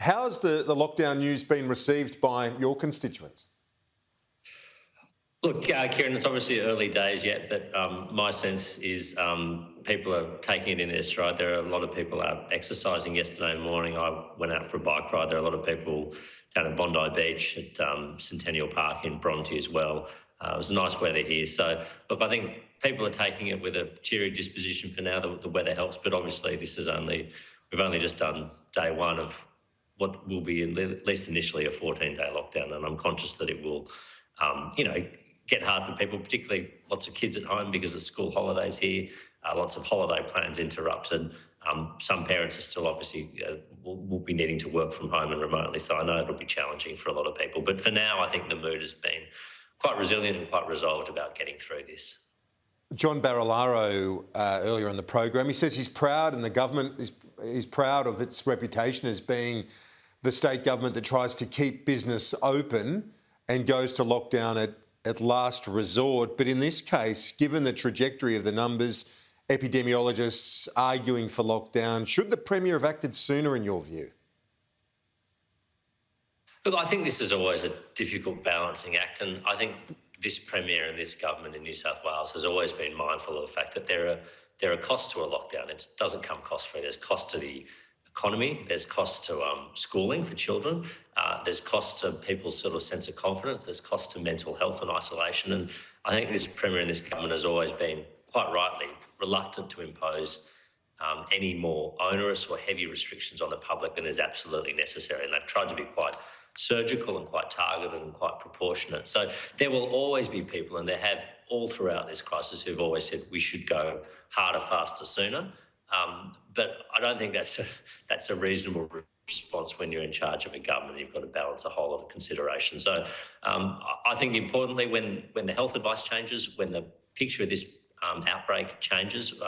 How's the lockdown news been received by your constituents? Look, Kieran, it's obviously early days yet, but my sense is people are taking it in their stride. There are a lot of people out exercising yesterday morning. I went out for a bike ride. There are a lot of people down at Bondi Beach, at Centennial Park in Bronte as well. It was nice weather here. So, look, I think people are taking it with a cheery disposition for now. The weather helps, but obviously we've only just done day one of what will be, at least initially, a 14-day lockdown, and I'm conscious that it will, get hard for people, particularly lots of kids at home because of school holidays here, lots of holiday plans interrupted. Some parents are still obviously will be needing to work from home and remotely, so I know it'll be challenging for a lot of people. But for now, I think the mood has been quite resilient and quite resolved about getting through this. John Barilaro, earlier in the program, he says he's proud, and the government is proud of its reputation as being the state government that tries to keep business open and goes to lockdown at last resort. But in this case, given the trajectory of the numbers, epidemiologists arguing for lockdown, should the Premier have acted sooner in your view? Look, I think this is always a difficult balancing act, and I think this Premier and this government in New South Wales has always been mindful of the fact that there are costs to a lockdown. It doesn't come cost-free. There's cost to the economy, there's cost to schooling for children, there's cost to people's sort of sense of confidence, there's cost to mental health and isolation. And I think this Premier and this government has always been, quite rightly, reluctant to impose any more onerous or heavy restrictions on the public than is absolutely necessary. And they've tried to be quite surgical and quite targeted and quite proportionate. So there will always be people, and there have all throughout this crisis, who've always said we should go harder, faster, sooner. But I don't think that's a reasonable response when you're in charge of a government. You've got to balance a whole lot of consideration. So I think importantly, when the health advice changes, when the picture of this outbreak changes,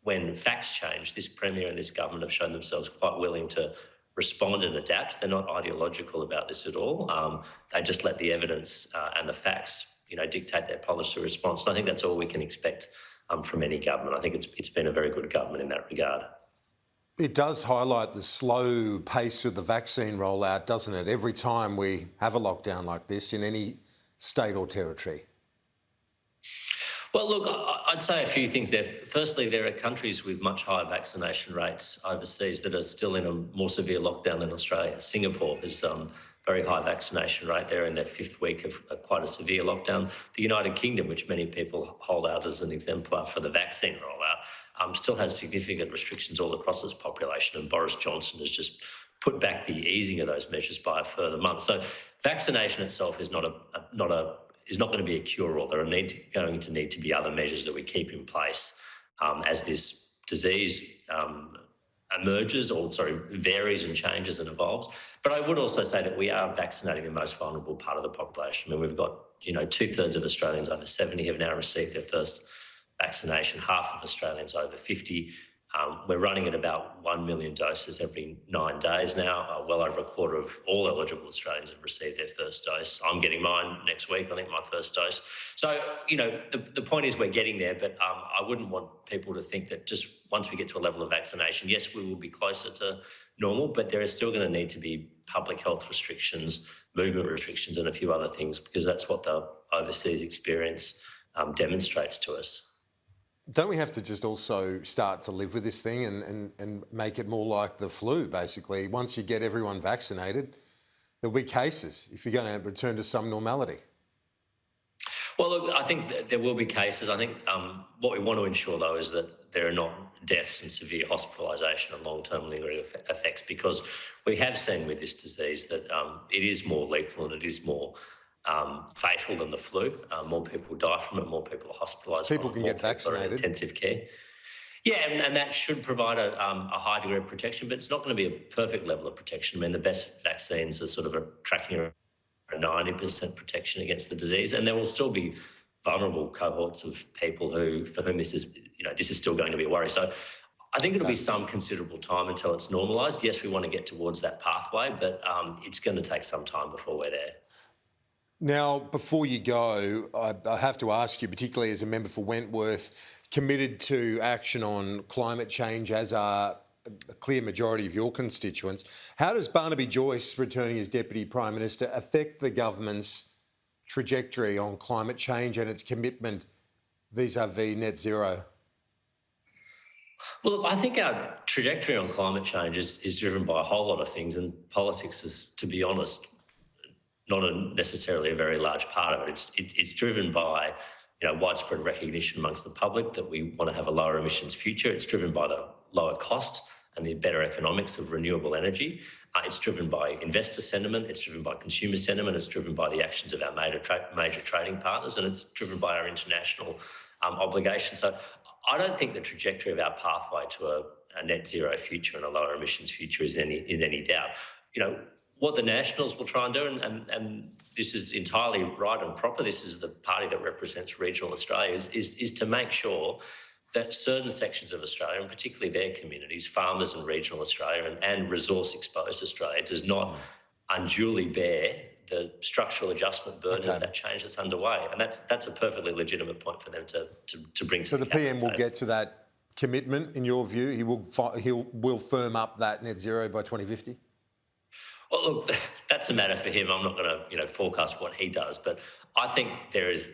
when facts change, this Premier and this government have shown themselves quite willing to respond and adapt. They're not ideological about this at all. They just let the evidence and the facts, dictate their policy response. And I think that's all we can expect from any government. I think it's been a very good government in that regard. It does highlight the slow pace of the vaccine rollout, doesn't it? Every time we have a lockdown like this in any state or territory. Well, look, I'd say a few things there. Firstly, there are countries with much higher vaccination rates overseas that are still in a more severe lockdown than Australia. Singapore has very high vaccination rate. They're in their fifth week of quite a severe lockdown. The United Kingdom, which many people hold out as an exemplar for the vaccine rollout, still has significant restrictions all across its population, and Boris Johnson has just put back the easing of those measures by a further month. So vaccination itself is not going to be a cure-all. There are going to need to be other measures that we keep in place as this disease varies and changes and evolves. But I would also say that we are vaccinating the most vulnerable part of the population. I mean, we've got, 2/3 of Australians over 70 have now received their first vaccination, half of Australians over 50. We're running at about 1 million doses every 9 days now. Well over a quarter of all eligible Australians have received their first dose. I'm getting mine next week, I think, my first dose. So, the point is we're getting there, but I wouldn't want people to think that just once we get to a level of vaccination, yes, we will be closer to normal, but there is still going to need to be public health restrictions, movement restrictions, and a few other things, because that's what the overseas experience demonstrates to us. Don't we have to just also start to live with this thing and make it more like the flu, basically? Once you get everyone vaccinated, there'll be cases if you're going to return to some normality. Well, look, I think there will be cases. I think what we want to ensure, though, is that there are not deaths and severe hospitalisation and long-term lingering effects, because we have seen with this disease that it is more lethal and it is more fatal than the flu. More people die from it, more people are hospitalised. People can get vaccinated. Intensive care. Yeah, and that should provide a high degree of protection, but it's not going to be a perfect level of protection. I mean, the best vaccines are sort of tracking around 90% protection against the disease, and there will still be vulnerable cohorts of people for whom this is still going to be a worry. So I think it'll be some considerable time until it's normalised. Yes, we want to get towards that pathway, but it's going to take some time before we're there. Now, before you go, I have to ask you, particularly as a member for Wentworth, committed to action on climate change, as are a clear majority of your constituents. How does Barnaby Joyce returning as Deputy Prime Minister affect the government's trajectory on climate change and its commitment vis-a-vis net zero? Well, look, I think our trajectory on climate change is driven by a whole lot of things, and politics is, to be honest, not necessarily a very large part of it. It's driven by widespread recognition amongst the public that we want to have a lower emissions future. It's driven by the lower cost and the better economics of renewable energy. It's driven by investor sentiment. It's driven by consumer sentiment. It's driven by the actions of our major trading partners, and it's driven by our international obligations. So I don't think the trajectory of our pathway to a net zero future and a lower emissions future is in any doubt. What the Nationals will try and do, and this is entirely right and proper, this is the party that represents regional Australia, is to make sure that certain sections of Australia, and particularly their communities, farmers in regional Australia and resource-exposed Australia, does not unduly bear the structural adjustment burden of that change that's underway. And that's a perfectly legitimate point for them to bring to So the PM will get to that commitment, in your view? He will firm up that net zero by 2050? Well, look, that's a matter for him. I'm not going to forecast what he does, but I think there is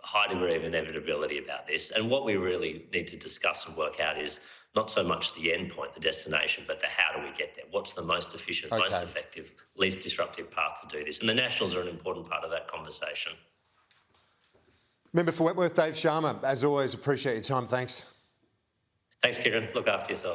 a high degree of inevitability about this. And what we really need to discuss and work out is not so much the end point, the destination, but the how do we get there? What's the most efficient, most effective, least disruptive path to do this? And the Nationals are an important part of that conversation. Member for Wentworth, Dave Sharma, as always, appreciate your time. Thanks. Thanks, Kieran. Look after yourself.